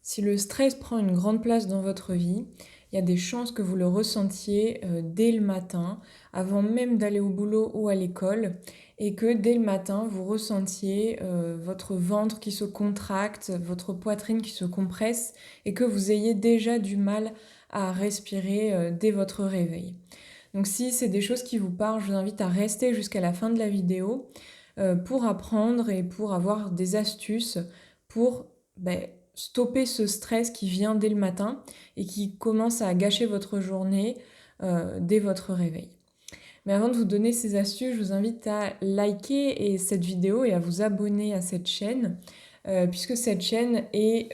Si le stress prend une grande place dans votre vie, il y a des chances que vous le ressentiez dès le matin, avant même d'aller au boulot ou à l'école, et que dès le matin, vous ressentiez votre ventre qui se contracte, votre poitrine qui se compresse, et que vous ayez déjà du mal à respirer dès votre réveil. Donc si c'est des choses qui vous parlent, je vous invite à rester jusqu'à la fin de la vidéo pour apprendre et pour avoir des astuces pour stopper ce stress qui vient dès le matin et qui commence à gâcher votre journée dès votre réveil. Mais avant de vous donner ces astuces, je vous invite à liker cette vidéo et à vous abonner à cette chaîne, puisque cette chaîne est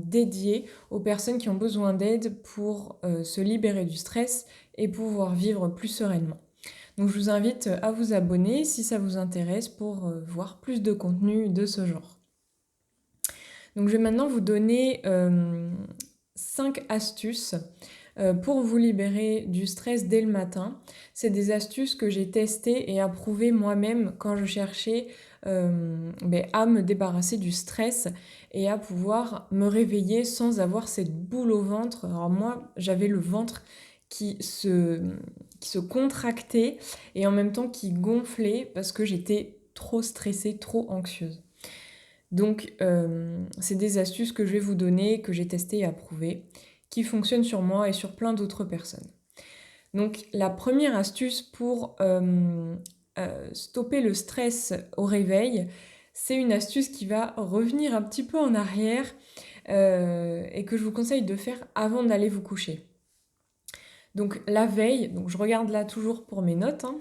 dédiée aux personnes qui ont besoin d'aide pour se libérer du stress et pouvoir vivre plus sereinement. Donc je vous invite à vous abonner si ça vous intéresse pour voir plus de contenu de ce genre. Donc je vais maintenant vous donner 5 astuces pour vous libérer du stress dès le matin. C'est des astuces que j'ai testées et approuvées moi-même quand je cherchais à me débarrasser du stress et à pouvoir me réveiller sans avoir cette boule au ventre. Alors moi, j'avais le ventre qui se contractait et en même temps qui gonflait parce que j'étais trop stressée, trop anxieuse. Donc, c'est des astuces que je vais vous donner, que j'ai testées et approuvées, qui fonctionnent sur moi et sur plein d'autres personnes. Donc, la première astuce pour stopper le stress au réveil, c'est une astuce qui va revenir un petit peu en arrière et que je vous conseille de faire avant d'aller vous coucher. Donc la veille, donc je regarde là toujours pour mes notes, hein,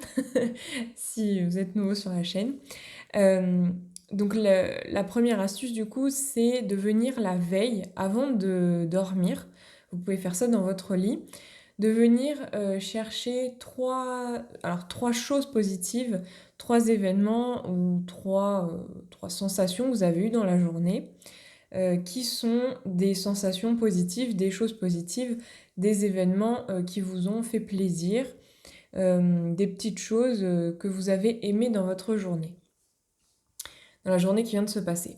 si vous êtes nouveau sur la chaîne. Donc la première astuce du coup, c'est de venir la veille, avant de dormir, vous pouvez faire ça dans votre lit, de venir chercher trois choses positives, trois événements ou trois sensations que vous avez eues dans la journée, qui sont des sensations positives, des choses positives, des événements qui vous ont fait plaisir, des petites choses que vous avez aimées dans votre journée, dans la journée qui vient de se passer.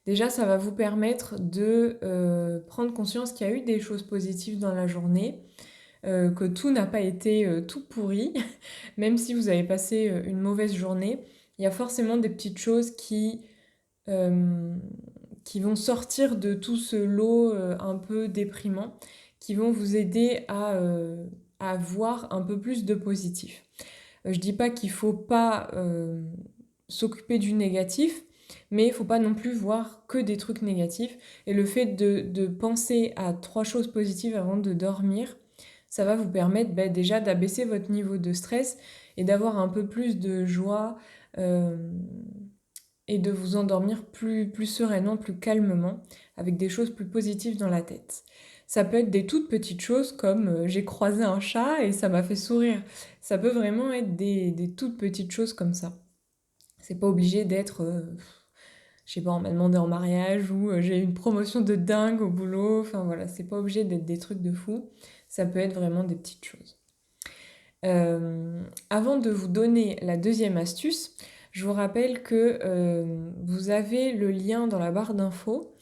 Déjà, ça va vous permettre de prendre conscience qu'il y a eu des choses positives dans la journée, que tout n'a pas été tout pourri, même si vous avez passé une mauvaise journée, il y a forcément des petites choses euh, qui vont sortir de tout ce lot un peu déprimant, qui vont vous aider à voir un peu plus de positif. Je dis pas qu'il faut pas s'occuper du négatif, mais il faut pas non plus voir que des trucs négatifs. Et le fait de penser à trois choses positives avant de dormir, ça va vous permettre déjà d'abaisser votre niveau de stress et d'avoir un peu plus de joie euh, et de vous endormir plus sereinement, plus calmement, avec des choses plus positives dans la tête. Ça peut être des toutes petites choses comme j'ai croisé un chat et ça m'a fait sourire. Ça peut vraiment être des toutes petites choses comme ça. C'est pas obligé d'être, je sais pas, on m'a demandé en mariage ou j'ai eu une promotion de dingue au boulot. Enfin voilà, c'est pas obligé d'être des trucs de fou. Ça peut être vraiment des petites choses. Avant de vous donner la deuxième astuce, je vous rappelle que vous avez le lien dans la barre d'infos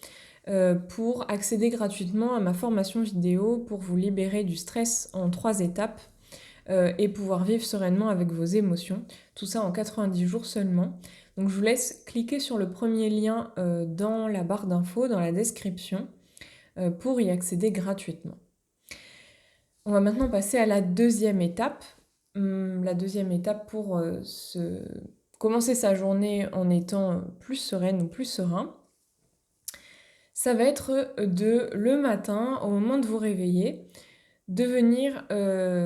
pour accéder gratuitement à ma formation vidéo pour vous libérer du stress en 3 étapes et pouvoir vivre sereinement avec vos émotions. Tout ça en 90 jours seulement. Donc je vous laisse cliquer sur le premier lien dans la barre d'infos, dans la description, pour y accéder gratuitement. On va maintenant passer à la deuxième étape. La deuxième étape pour commencer sa journée en étant plus sereine ou plus serein, ça va être le matin, au moment de vous réveiller, de venir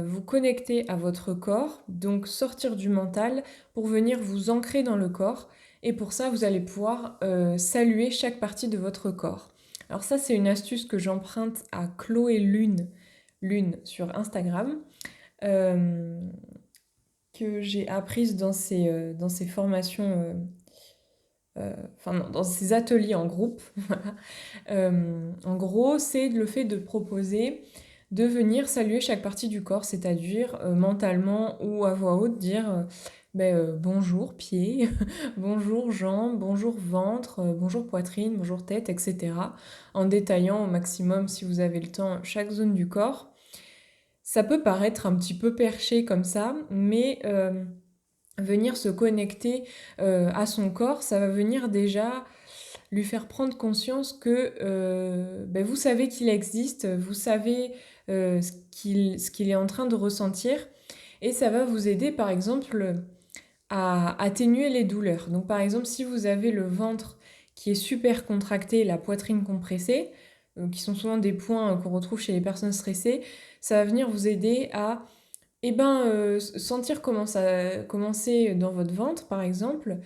vous connecter à votre corps, donc sortir du mental pour venir vous ancrer dans le corps. Et pour ça, vous allez pouvoir saluer chaque partie de votre corps. Alors ça, c'est une astuce que j'emprunte à Chloé Lune sur Instagram, que j'ai apprise dans ses formations, enfin non, dans ses ateliers en groupe. En gros, c'est le fait de proposer de venir saluer chaque partie du corps, c'est-à-dire mentalement ou à voix haute dire bonjour pied, bonjour jambes, bonjour ventre, bonjour poitrine, bonjour tête, etc. En détaillant au maximum, si vous avez le temps, chaque zone du corps. Ça peut paraître un petit peu perché comme ça, mais venir se connecter à son corps, ça va venir déjà lui faire prendre conscience que vous savez qu'il existe, vous savez ce qu'il est en train de ressentir, et ça va vous aider par exemple à atténuer les douleurs. Donc par exemple, si vous avez le ventre qui est super contracté, la poitrine compressée, qui sont souvent des points qu'on retrouve chez les personnes stressées, ça va venir vous aider à sentir comment ça commencer dans votre ventre par exemple,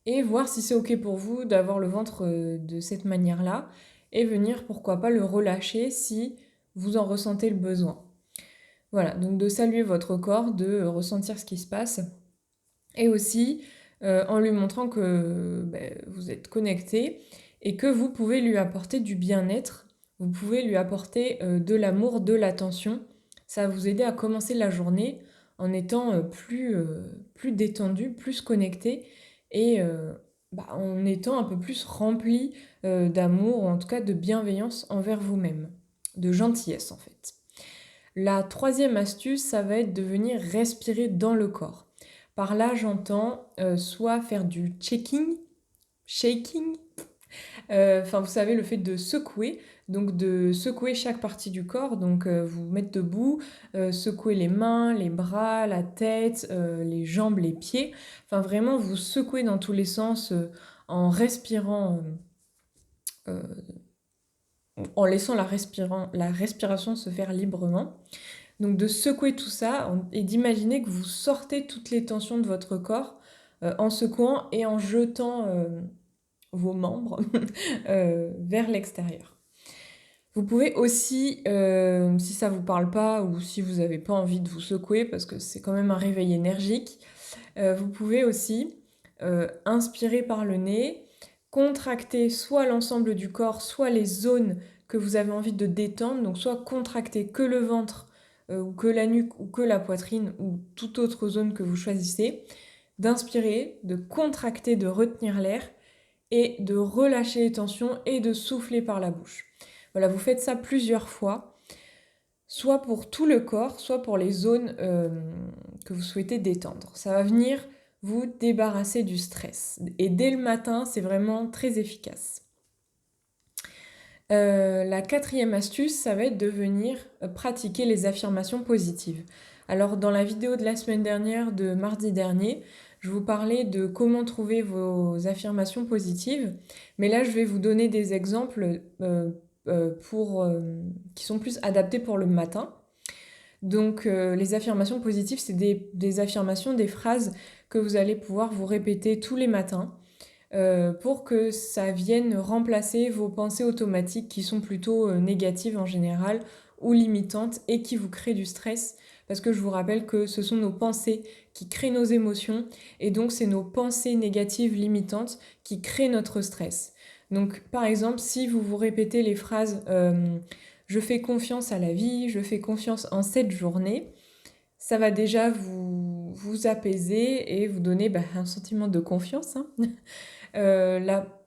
et voir si c'est ok pour vous d'avoir le ventre de cette manière-là, et venir pourquoi pas le relâcher si vous en ressentez le besoin. Voilà, donc de saluer votre corps, de ressentir ce qui se passe, et aussi en lui montrant que vous êtes connecté et que vous pouvez lui apporter du bien-être, vous pouvez lui apporter de l'amour, de l'attention. Ça va vous aider à commencer la journée en étant plus détendu, plus connecté, et en étant un peu plus rempli d'amour, ou en tout cas de bienveillance envers vous-même, de gentillesse en fait. La troisième astuce, ça va être de venir respirer dans le corps. Par là, j'entends soit faire du checking, shaking, vous savez, le fait de secouer, donc de secouer chaque partie du corps, donc vous mettre debout, secouer les mains, les bras, la tête, les jambes, les pieds, enfin vraiment vous secouer dans tous les sens en respirant, euh, en laissant la respiration se faire librement. Donc de secouer tout ça et d'imaginer que vous sortez toutes les tensions de votre corps en secouant et en jetant vos membres vers l'extérieur. Vous pouvez aussi, si ça vous parle pas ou si vous n'avez pas envie de vous secouer parce que c'est quand même un réveil énergique, vous pouvez aussi inspirer par le nez, contracter soit l'ensemble du corps, soit les zones que vous avez envie de détendre, donc soit contracter que le ventre ou que la nuque ou que la poitrine ou toute autre zone que vous choisissez, d'inspirer, de contracter, de retenir l'air et de relâcher les tensions et de souffler par la bouche. Voilà, vous faites ça plusieurs fois, soit pour tout le corps, soit pour les zones que vous souhaitez détendre. Ça va venir vous débarrasser du stress. Et dès le matin, c'est vraiment très efficace. La quatrième astuce, ça va être de venir pratiquer les affirmations positives. Alors dans la vidéo de la semaine dernière, de mardi dernier, je vous parlais de comment trouver vos affirmations positives, mais là je vais vous donner des exemples qui sont plus adaptés pour le matin. Donc les affirmations positives, c'est des affirmations, des phrases que vous allez pouvoir vous répéter tous les matins pour que ça vienne remplacer vos pensées automatiques qui sont plutôt négatives en général ou limitantes et qui vous créent du stress. Parce que je vous rappelle que ce sont nos pensées qui créent nos émotions et donc c'est nos pensées négatives limitantes qui créent notre stress. Donc par exemple, si vous vous répétez les phrases je fais confiance à la vie, je fais confiance en cette journée, ça va déjà vous apaiser et vous donner un sentiment de confiance, hein.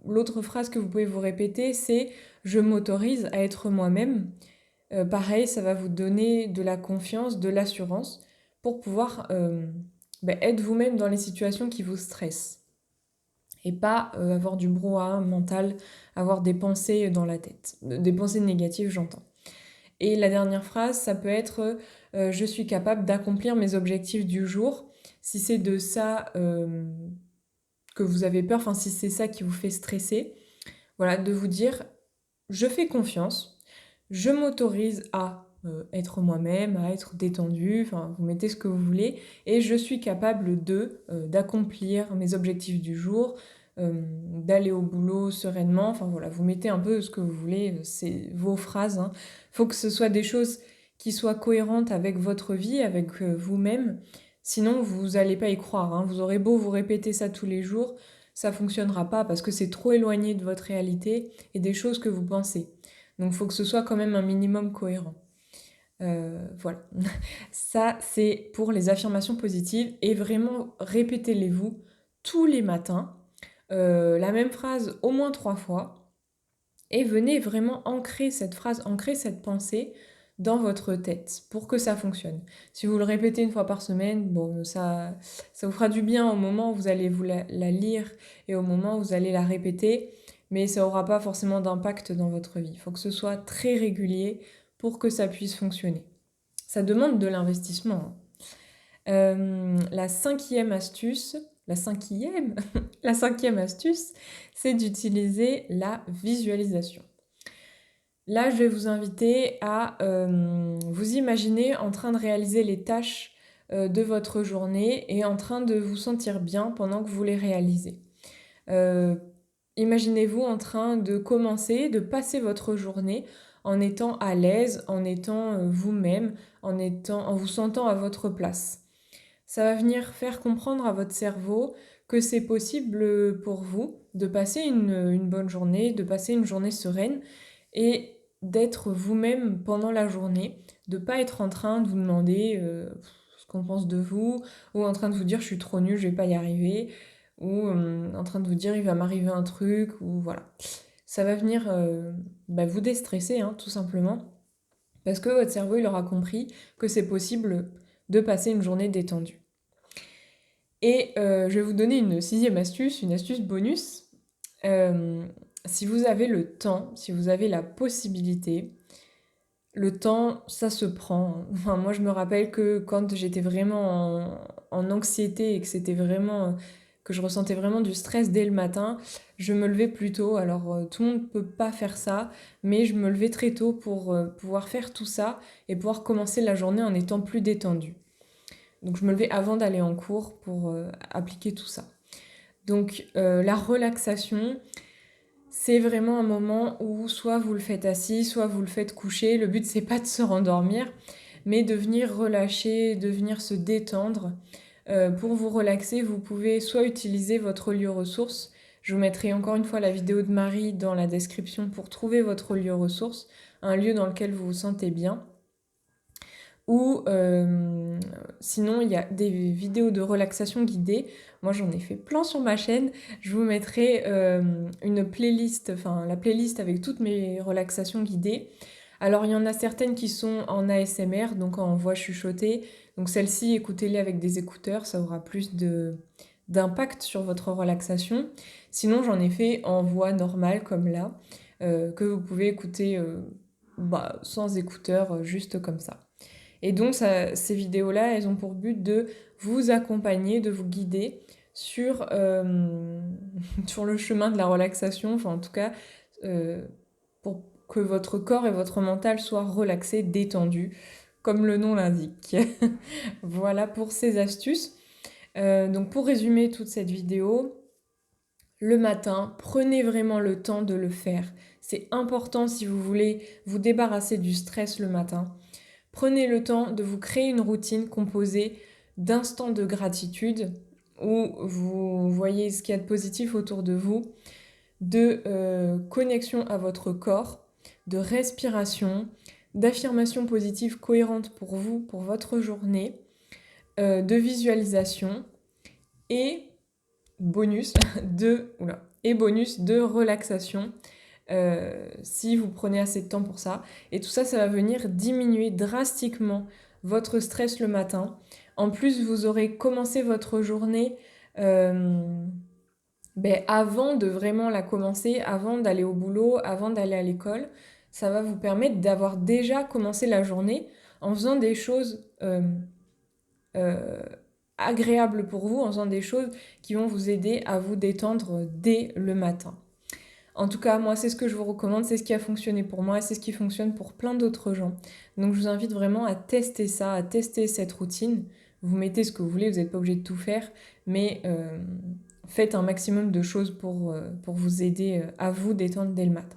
L'autre phrase que vous pouvez vous répéter, c'est je m'autorise à être moi-même. Pareil, ça va vous donner de la confiance, de l'assurance pour pouvoir être vous-même dans les situations qui vous stressent. Et pas avoir du brouhaha mental, avoir des pensées dans la tête. Des pensées négatives, j'entends. Et la dernière phrase, ça peut être je suis capable d'accomplir mes objectifs du jour. Si c'est de ça que vous avez peur, enfin si c'est ça qui vous fait stresser, voilà, de vous dire je fais confiance, je m'autorise à être moi-même, à être détendu, enfin vous mettez ce que vous voulez, et je suis capable d'accomplir mes objectifs du jour, d'aller au boulot sereinement, enfin voilà, vous mettez un peu ce que vous voulez, c'est vos phrases, hein. Faut que ce soit des choses qui soient cohérentes avec votre vie, avec vous-même, sinon vous n'allez pas y croire, hein. Vous aurez beau vous répéter ça tous les jours, ça fonctionnera pas parce que c'est trop éloigné de votre réalité et des choses que vous pensez. Donc il faut que ce soit quand même un minimum cohérent. Voilà. Ça, c'est pour les affirmations positives et vraiment répétez-les-vous tous les matins. La même phrase au moins 3 fois et venez vraiment ancrer cette phrase, ancrer cette pensée dans votre tête pour que ça fonctionne. Si vous le répétez une fois par semaine, bon, ça vous fera du bien au moment où vous allez la lire et au moment où vous allez la répéter, mais ça n'aura pas forcément d'impact dans votre vie. Il faut que ce soit très régulier pour que ça puisse fonctionner. Ça demande de l'investissement, hein. La cinquième astuce, la cinquième, la cinquième astuce, c'est d'utiliser la visualisation. Là, je vais vous inviter à vous imaginer en train de réaliser les tâches de votre journée et en train de vous sentir bien pendant que vous les réalisez. Euh, Imaginez-vous en train de commencer, de passer votre journée en étant à l'aise, en étant vous-même, en vous sentant à votre place. Ça va venir faire comprendre à votre cerveau que c'est possible pour vous de passer une bonne journée, de passer une journée sereine et d'être vous-même pendant la journée, de ne pas être en train de vous demander ce qu'on pense de vous, ou en train de vous dire je suis trop nulle, je vais pas y arriver, ou en train de vous dire il va m'arriver un truc, ou voilà. Ça va venir vous déstresser, hein, tout simplement, parce que votre cerveau il aura compris que c'est possible de passer une journée détendue. Et je vais vous donner une sixième astuce, une astuce bonus. Si vous avez le temps, si vous avez la possibilité, le temps, ça se prend. Enfin, moi, je me rappelle que quand j'étais vraiment en anxiété et que c'était vraiment que je ressentais vraiment du stress dès le matin, je me levais plus tôt. Alors, tout le monde ne peut pas faire ça, mais je me levais très tôt pour pouvoir faire tout ça et pouvoir commencer la journée en étant plus détendue. Donc, je me levais avant d'aller en cours pour appliquer tout ça. Donc, la relaxation, c'est vraiment un moment où soit vous le faites assis, soit vous le faites couché. Le but, c'est pas de se rendormir, mais de venir relâcher, de venir se détendre. Pour vous relaxer, vous pouvez soit utiliser votre lieu ressource. Je vous mettrai encore une fois la vidéo de Marie dans la description pour trouver votre lieu ressource, un lieu dans lequel vous vous sentez bien. Ou sinon, il y a des vidéos de relaxation guidée. Moi, j'en ai fait plein sur ma chaîne. Je vous mettrai une playlist, enfin la playlist avec toutes mes relaxations guidées. Alors, il y en a certaines qui sont en ASMR, donc en voix chuchotée. Donc, celles-ci, écoutez-les avec des écouteurs, ça aura plus d'impact sur votre relaxation. Sinon, j'en ai fait en voix normale, comme là, que vous pouvez écouter sans écouteurs, juste comme ça. Et donc, ces vidéos-là, elles ont pour but de vous accompagner, de vous guider sur, sur le chemin de la relaxation, enfin en tout cas, pour que votre corps et votre mental soient relaxés, détendus, comme le nom l'indique. Voilà pour ces astuces. Donc pour résumer toute cette vidéo, le matin, prenez vraiment le temps de le faire. C'est important si vous voulez vous débarrasser du stress le matin. Prenez le temps de vous créer une routine composée d'instants de gratitude où vous voyez ce qu'il y a de positif autour de vous, de connexion à votre corps, de respiration, d'affirmations positives cohérentes pour vous, pour votre journée, de visualisation et bonus bonus de relaxation si vous prenez assez de temps pour ça. Et tout ça, ça va venir diminuer drastiquement votre stress le matin. En plus, vous aurez commencé votre journée avant de vraiment la commencer, avant d'aller au boulot, avant d'aller à l'école. Ça va vous permettre d'avoir déjà commencé la journée en faisant des choses euh, agréables pour vous, en faisant des choses qui vont vous aider à vous détendre dès le matin. En tout cas, moi, c'est ce que je vous recommande, c'est ce qui a fonctionné pour moi et c'est ce qui fonctionne pour plein d'autres gens. Donc, je vous invite vraiment à tester ça, à tester cette routine. Vous mettez ce que vous voulez, vous n'êtes pas obligé de tout faire, mais faites un maximum de choses pour vous aider à vous détendre dès le matin.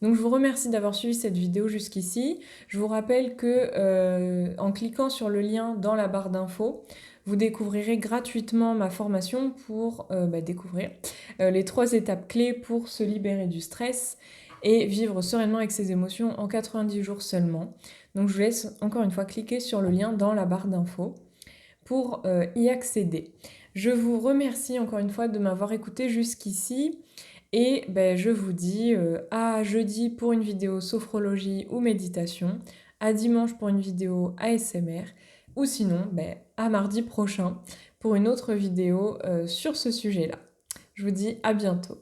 Donc je vous remercie d'avoir suivi cette vidéo jusqu'ici. Je vous rappelle que en cliquant sur le lien dans la barre d'infos, vous découvrirez gratuitement ma formation pour découvrir les 3 étapes clés pour se libérer du stress. et vivre sereinement avec ses émotions en 90 jours seulement. Donc je vous laisse encore une fois cliquer sur le lien dans la barre d'infos pour y accéder. Je vous remercie encore une fois de m'avoir écouté jusqu'ici et je vous dis à jeudi pour une vidéo sophrologie ou méditation, à dimanche pour une vidéo ASMR ou sinon à mardi prochain pour une autre vidéo sur ce sujet-là. Je vous dis à bientôt.